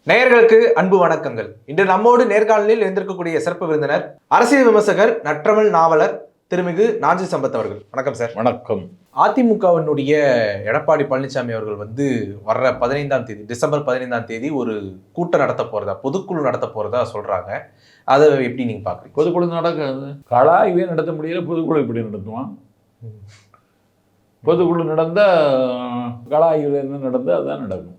நேயர்களுக்கு அன்பு வணக்கங்கள். இன்று நம்மோடு நேர்காணலில் இருந்திருக்கக்கூடிய சிறப்பு விருந்தினர் அரசியல் விமர்சகர், நற்றமிழ் நாவலர் திருமிகு நாஞ்சி சம்பத் அவர்கள். வணக்கம் சார். வணக்கம். அதிமுகவினுடைய எடப்பாடி பழனிசாமி அவர்கள் வர்ற 15ஆம் தேதி, டிசம்பர் 15ஆம் தேதி ஒரு கூட்டம் நடத்த போறதா, பொதுக்குழு நடத்த போறதா சொல்றாங்க. அதை எப்படி நீங்க பாக்குறீங்க? பொதுக்குழு நடக்காது, கலாய்வே நடத்த முடியல, பொதுக்குழு எப்படி நடத்துவான்? பொதுக்குழு நடந்தா கலாய்வில் என்ன நடந்தா அதான் நடக்கும்.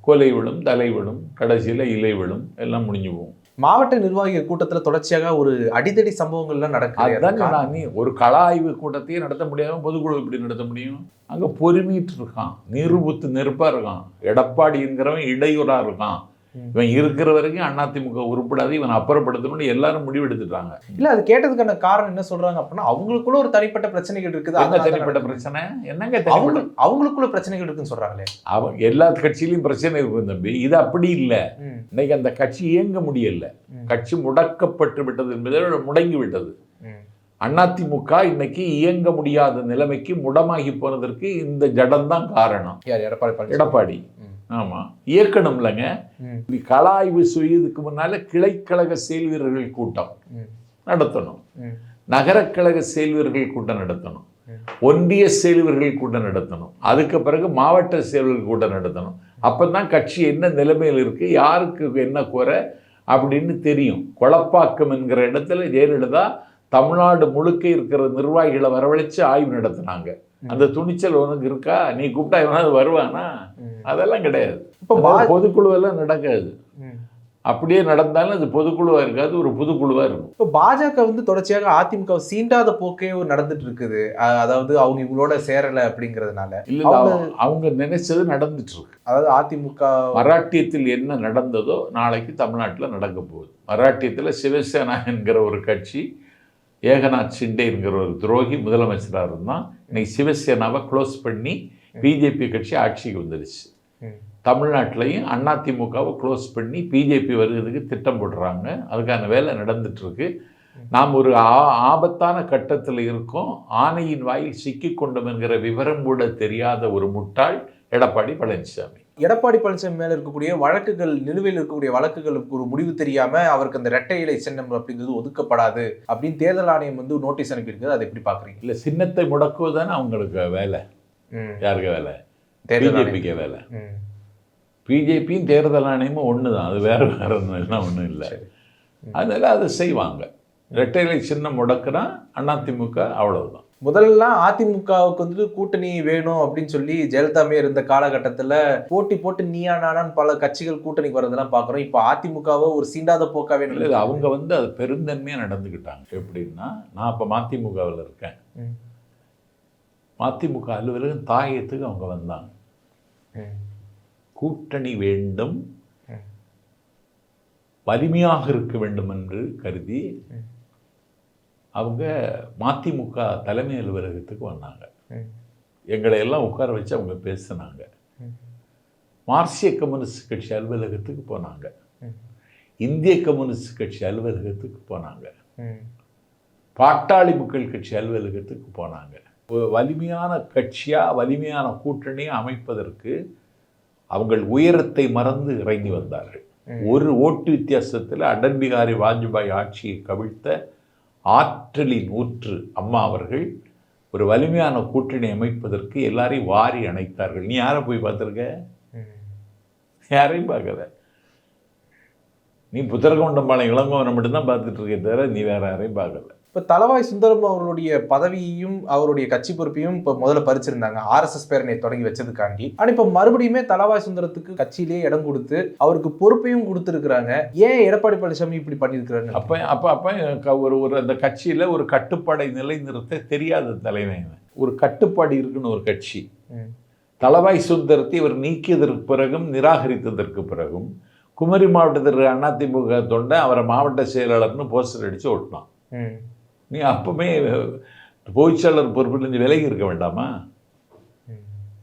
கொலை விழும், தலை விழும், கடைசியில் இலை விழும், எல்லாம் முடிஞ்சு போகும். மாவட்ட நிர்வாகிகள் கூட்டத்தில் தொடர்ச்சியாக ஒரு அடிதடி சம்பவங்கள்லாம் நடக்குது. நீ ஒரு கள ஆய்வு கூட்டத்தையே நடத்த முடியாம பொதுக்குழு எப்படி நடத்த முடியும்? அங்க பொறுமிட்டு இருக்கான், நிருபத்து நெருப்பா இருக்கான், எடப்பாடிங்கிறவன் இடையூறா இருக்கான். இவன் இருக்கிற வரைக்கும் அதிமுக உருப்படாது, இவன் அப்புறப்படுத்தணும்னு எல்லாரும் முடிவெடுத்துட்டாங்க. இல்ல, அது கேட்டதுக்கான காரணம் என்ன சொல்றாங்க அப்படின்னா, அவங்களுக்குள்ள ஒரு தனிப்பட்ட பிரச்சனைகள் இருக்குது. அந்த தனிப்பட்ட பிரச்சனை என்னங்க? அவங்களுக்குள்ள பிரச்சனைகள் இருக்குன்னு சொல்றாங்களே. அவங்க எல்லா கட்சியிலையும் பிரச்சனை இருக்கும் தம்பி, இது அப்படி இல்லை. இன்னைக்கு அந்த கட்சி இயங்க முடியல, கட்சி முடக்கப்பட்டு விட்டது என்பதை முடங்கி விட்டது. அதிமுக இன்னைக்கு இயங்க முடியாத நிலைமைக்கு முடமாகி போனதற்கு இந்த ஜடம் தான் காரணம். எடப்பாடி ஆமா இயக்கணும் இல்லைங்க. கலாய்வு செய்வதற்கு முன்னால கிளைக்கழக செயல் வீரர்கள் கூட்டம் நடத்தணும், நகரக்கழக செயல் வீரர்கள் கூட்டம் நடத்தணும், ஒன்றிய செயல் வீரர்கள் கூட்டம் நடத்தணும், அதுக்கு பிறகு மாவட்ட செயல்வர்கள் கூட்டம் நடத்தணும். அப்பதான் கட்சி என்ன நிலைமையில் இருக்கு, யாருக்கு என்ன குறை அப்படின்னு தெரியும். கொளப்பாக்கம் என்கிற இடத்துல ஜெயலலிதா தமிழ்நாடு முழுக்க இருக்கிற நிர்வாகிகளை வரவழைச்சு ஆய்வு நடத்தினாங்க. அந்த துணிச்சல் உனக்கு இருக்கா? நீ கூப்பிட்டா இவனாவது வருவானா? அதெல்லாம் கிடையாது. இப்போ பொதுக்குழுவெல்லாம் நடக்காது. அப்படியே நடந்தாலும் அது பொதுக்குழுவா இருக்காது, ஒரு புதுக்குழுவா இருக்கும். இப்போ பாஜக தொடர்ச்சியாக அதிமுக சீண்டாத போக்கே நடந்துட்டு இருக்குது. அதாவது அவங்க இவங்களோட சேரலை அப்படிங்கிறதுனால இல்ல, அவங்க நினைச்சது நடந்துட்டு இருக்கு. அதாவது அதிமுக மராட்டியத்தில் என்ன நடந்ததோ நாளைக்கு தமிழ்நாட்டில் நடக்க போகுது. மராட்டியத்தில் சிவசேனா என்கிற ஒரு கட்சி, ஏகநாத் ஷிண்டே என்கிற ஒரு துரோகி முதலமைச்சராக இருந்தான். இன்னைக்கு சிவசேனாவை க்ளோஸ் பண்ணி பிஜேபி கட்சி ஆட்சிக்கு வந்துடுச்சு. தமிழ்நாட்டிலையும் அதிமுகவை க்ளோஸ் பண்ணி பிஜேபி வருகிறதுக்கு திட்டம் போடுறாங்க. அதுக்கான வேலை நடந்துட்டு இருக்கு. நாம் ஒரு ஆபத்தான கட்டத்தில் இருக்கோம். ஆணையின் வாயில் சிக்கி கொண்டோம் என்கிற விவரம் கூட தெரியாத ஒரு முட்டாள் எடப்பாடி பழனிசாமி. எடப்பாடி பழனிசாமி மேல இருக்கக்கூடிய வழக்குகள், நிலுவையில் இருக்கக்கூடிய வழக்குகளுக்கு ஒரு முடிவு தெரியாம அவருக்கு அந்த இரட்டை இலை சின்னம் அப்படிங்கிறது ஒதுக்கப்படாது அப்படின்னு தேர்தல் ஆணையம் நோட்டீஸ் அனுப்பியிருக்குது. அதை எப்படி பாக்குறீங்க? இல்ல, சின்னத்தை முடக்குவதானே அவங்களுக்கு வேலை. யாருக்கு வேலை? பிஜேபிக்கு வேலை. பிஜேபியும் தேர்தல் ஆணையமும் ஒண்ணுதான், அது வேற வேற ஒன்றும் இல்லை. அதனால அதை செய்வாங்க. இரட்டை இலை சின்னம் முடக்குனா அதிமுக அவ்வளவுதான். முதல்லாம் அதிமுகவுக்கு கூட்டணி வேணும் அப்படின்னு சொல்லி ஜெயலலிதாமே இருந்த காலகட்டத்தில் போட்டி போட்டு நீயா நானான்னு பல கட்சிகள் கூட்டணிக்கு வரதெல்லாம் பார்க்குறோம். இப்போ அதிமுகவை ஒரு சீண்டாத போக்கா வேணும். இல்லை, அவங்க அது பெருந்தன்மையாக நடந்துக்கிட்டாங்க. எப்படின்னா, நான் இப்போ மதிமுகவில் இருக்கேன். மதிமுக அலுவலகம் தாயத்துக்கு அவங்க வந்தாங்க. கூட்டணி வேண்டும், வலிமையாக இருக்க வேண்டும் என்று கருதி அவங்க மதிமுக தலைமை அலுவலகத்துக்கு வந்தாங்க. எங்களை எல்லாம் உட்கார வச்சு அவங்க பேசினாங்க. மார்க்சிய கம்யூனிஸ்ட் கட்சி அலுவலகத்துக்கு போனாங்க, இந்திய கம்யூனிஸ்ட் கட்சி அலுவலகத்துக்கு போனாங்க, பாட்டாளி மக்கள் கட்சி அலுவலகத்துக்கு போனாங்க. வலிமையான கட்சியாக வலிமையான கூட்டணியை அமைப்பதற்கு அவங்கள் உயரத்தை மறந்து இறங்கி வந்தார்கள். ஒரு ஓட்டு வித்தியாசத்தில் அடல் பிகாரி வாஜ்பாய் ஆட்சியை கவிழ்த்த ஆற்றலின் ஊற்று அம்மா அவர்கள் ஒரு வலிமையான கூட்டணி அமைப்பதற்கு எல்லாரையும் வாரி அணைத்தார்கள். நீ யாரை போய் பார்த்துருக்க? யாரையும் பார்க்கல. நீ புத்தரகவுண்டம்பாளையம் இளங்கோவனை மட்டும்தான் பார்த்துட்டு இருக்கே தவிர நீ வேற யாரையும் பார்க்கல. இப்போ தளவாய் சுந்தரம் அவர்களுடைய பதவியையும் அவருடைய கட்சி பொறுப்பையும் இப்போ முதல்ல பறிச்சிருந்தாங்க, RSS பேரணியை தொடங்கி வச்சதுக்காண்டி. ஆனால் இப்போ மறுபடியுமே தளவாய் சுந்தரத்துக்கு கட்சியிலேயே இடம் கொடுத்து அவருக்கு பொறுப்பையும் கொடுத்துருக்குறாங்க. ஏன் எடப்பாடி பழனிசாமி இப்படி பண்ணியிருக்கிறாரு? அப்போ ஒரு அந்த கட்சியில் ஒரு கட்டுப்பாடை நிலைநிறுத்த தெரியாத தலைமை. ஒரு கட்டுப்பாடு இருக்குன்னு ஒரு கட்சி. தளவாய் சுந்தரத்தை இவர் நீக்கியதற்கு பிறகும் நிராகரித்ததற்கு பிறகும் குமரி மாவட்டத்தில் அதிமுக தொண்டை அவரை மாவட்ட செயலாளர்னு போஸ்டர் அடித்து ஓட்டினான். நீ அப்பவுமே பொதுச்செயலாளர் பொறுப்பிலிருந்து விலகி இருக்க வேண்டாமா?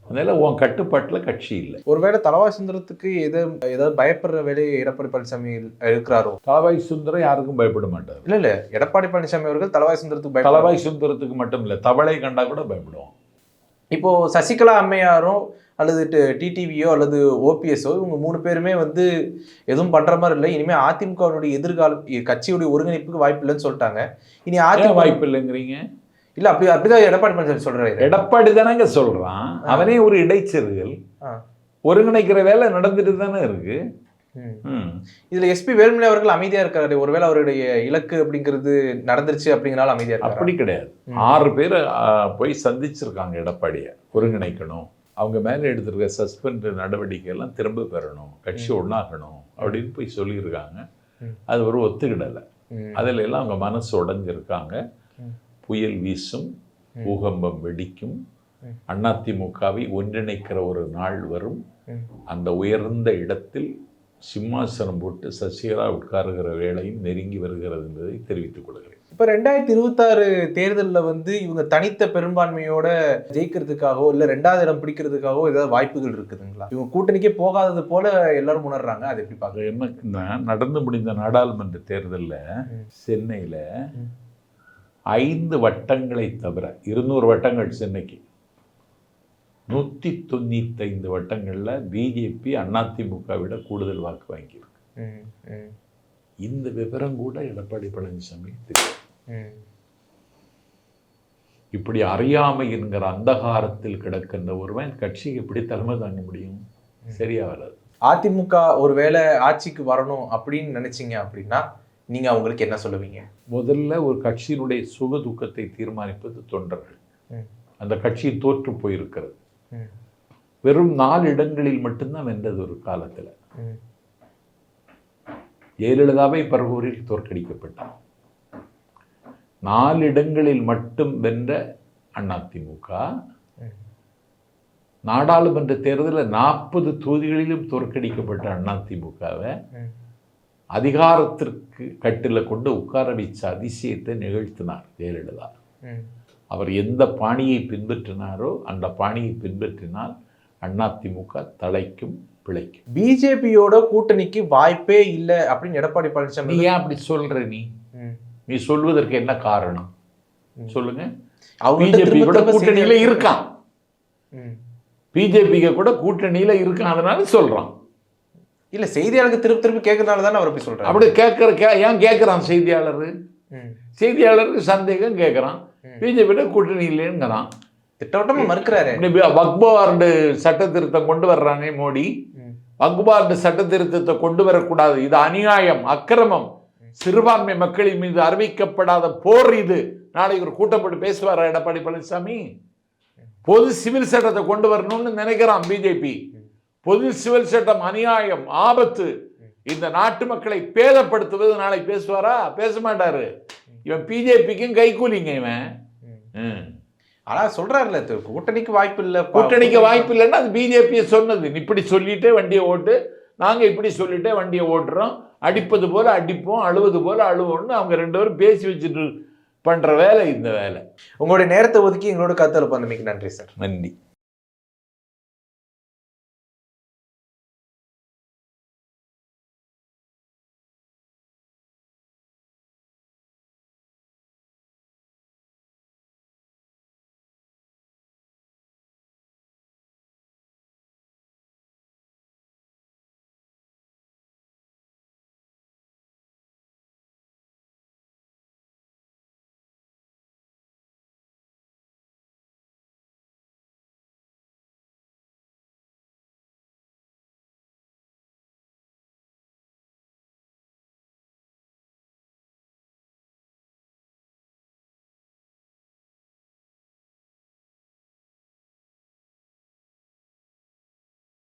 அதனால உன் கட்டுப்பாட்டில் கட்சி இல்லை. ஒருவேளை தளவாய் சுந்தரத்துக்கு ஏதாவது பயப்படுற வேலையை எடப்பாடி பழனிசாமி இருக்கிறாரோ? தளவாய் சுந்தரம் யாருக்கும் பயப்பட மாட்டார். இல்லை, எடப்பாடி பழனிசாமி அவர்கள் தளவாய் சுந்தரத்துக்கு தளவாய் சுந்தரத்துக்கு மட்டும் இல்லை, தவளை கண்டா கூட பயப்படுவோம். இப்போ சசிகலா அம்மையாரும் அல்லது டிடிவியோ அல்லது ஓபிஎஸ்ஓ இவங்க 3 பேருமே வந்து எதுவும் பண்ற மாதிரி இல்லை. இனிமே அதிமுகவுடைய எதிர்கால கட்சியுடைய ஒருங்கிணைப்புக்கு வாய்ப்பு இல்லைன்னு சொல்லிட்டாங்க. இனி அதிமுக வாய்ப்பு இல்லைங்கிறீங்க? இல்ல அப்படிதான் எடப்பாடி பழனிசாமி சொல்றாரு. எடப்பாடி தானங்க சொல்றான். அவனே ஒரு இடைச்செருகல். ஒருங்கிணைக்கிற வேலை நடந்துட்டு தானே இருக்கு. இதுல எஸ்பி வேலுமணி அவர்கள் அமைதியா இருக்காரு. ஒருவேளை அவருடைய இலக்கு அப்படிங்கிறது நடந்துருச்சு அப்படிங்கறனால அமைதியா இருக்காரு. அப்படி கிடையாது. 6 பேர் போய் சந்திச்சிருக்காங்க எடப்பாடியை. ஒருங்கிணைக்கணும், அவங்க மேல எடுத்திருக்க சஸ்பெண்ட் நடவடிக்கை எல்லாம் திரும்ப பெறணும், கட்சி ஒண்ணாகணும் அப்படின்னு போய் சொல்லியிருக்காங்க. அது ஒரு ஒத்துக்கிடலை. அதுல எல்லாம் அவங்க மனசு உடைஞ்சிருக்காங்க. புயல் வீசும், பூகம்பம் வெடிக்கும், அதிமுகவை ஒன்றிணைக்கிற ஒரு நாள் வரும். அந்த உயர்ந்த இடத்தில் சிம்மாசனம் போட்டு சசிகலா உட்காருகிற வேளையும் நெருங்கி வருகிறது என்பதை தெரிவித்துக் கொள்கிறேன். இப்ப 2026 தேர்தலில் வந்து இவங்க தனித்த பெரும்பான்மையோட ஜெயிக்கிறதுக்காகவோ இல்ல 2வது இடம் பிடிக்கிறதுக்காகவோ ஏதாவது வாய்ப்புகள் இருக்குதுங்களா? இவங்க கூட்டணிக்கே போகாதது போல எல்லாரும் உணர்றாங்க. அது எப்படி பார்க்க? என்ன நடந்து முடிந்த நாடாளுமன்ற தேர்தலில் சென்னையில 5 வட்டங்களை தவிர 200 வட்டங்கள் சென்னைக்கு 195 வட்டங்கள்ல பிஜேபி அதிமுக விட கூடுதல் வாக்கு வாங்கியிருக்கு. இந்த விவரம் கூட எடப்பாடி பழனிசாமி தெரியும். இப்படி அறியாமை என்கிற அந்தகாரத்தில் கிடக்கின்ற ஒருவன் கட்சி எப்படி தலைமை தாங்க முடியும்? சரியா வராது. அதிமுக ஒருவேளை ஆட்சிக்கு வரணும் அப்படின்னு நினைச்சீங்க அப்படின்னா நீங்க அவங்களுக்கு என்ன சொல்லுவீங்க? முதல்ல ஒரு கட்சியினுடைய சுக துக்கத்தை தீர்மானிப்பது தொண்டர்கள். அந்த கட்சி தோற்று போயிருக்கிறது. வெறும் 4 இடங்களில் மட்டும்தான் வென்றது ஒரு காலத்துல. ஜெயலலிதாவை பரவூரில் தோற்கடிக்கப்பட்டார். 4 இடங்களில் மட்டும் வென்ற அதிமுக நாடாளுமன்ற தேர்தலில் 40 தொகுதிகளிலும் தோற்கடிக்கப்பட்ட அதிமுகவை அதிகாரத்திற்கு கட்டில கொண்டு உட்கார வைச்ச அதிசயத்தை நிகழ்த்தினார் ஜெயலலிதா. அவர் எந்த பாணியை பின்பற்றினாரோ அந்த பாணியை பின்பற்றினால் அதிமுக தலைக்கும் பிழைக்கும். பிஜேபியோட கூட்டணிக்கு வாய்ப்பே இல்லை அப்படின்னு எடப்பாடி பழனிசாமி ஏன் அப்படி சொல்ற? நீ சொல்வதற்கு என்ன காரணம் சொல்லுங்க? பிஜேபி கூட கூட்டணியில இருக்கான். பிஜேபி கூட கூட்டணியில இருக்கான், அதனால சொல்றான். இல்ல செய்தியாளருக்கு திருப்பி கேட்கறதுனால தானே அவர் அப்படி சொல்றாரு. அப்படி ஏன் கேட்கறான் செய்தியாளர்? செய்தியாளருக்கு சந்தேகம் கேட்கறான். பிஜேபி கூட்டணி இல்லைங்கிறான். திட்டவட்டமா மறுக்கிறாரு. வக்பு சட்ட திருத்தம் கொண்டு வர்றானே மோடி. வக்பு சட்ட திருத்தத்தை கொண்டு வரக்கூடாது, இது அநியாயம், அக்கிரமம், சிறுபான்மை மக்களின் மீது அறிவிக்கப்படாத போர் இது. நாளைக்கு ஒரு கூட்டம் போட்டு பேசுவாரா எடப்பாடி பழனிசாமி? பொது சிவில் சட்டத்தை கொண்டு வரணும்னு நினைக்கிறான் பிஜேபி. பொது சிவில் சட்டம் அநியாயம், ஆபத்து, இந்த நாட்டு மக்களை பேதப்படுத்துவது நாளை பேசுவாரா? பேச மாட்டாரு. இவன் பிஜேபிக்கும் கைகூலிங்க இவன். ஆனா சொல்றாருல கூட்டணிக்கு வாய்ப்பு இல்லை. கூட்டணிக்கு வாய்ப்பு இல்லைன்னா அது பிஜேபியை சொன்னது. இப்படி சொல்லிட்டே வண்டியை ஓட்டு, நாங்க இப்படி சொல்லிட்டே வண்டியை ஓட்டுறோம், அடிப்பது போல அடிப்போம், அழுவது போல அழுவோம்னு அவங்க 2 பேரும் பேசி வச்சுட்டு பண்ற வேலை இந்த வேலை. உங்களுடைய நேரத்தை ஒதுக்கி எங்களோட கருத்து பந்தமைக்கு நன்றி சார். நன்றி.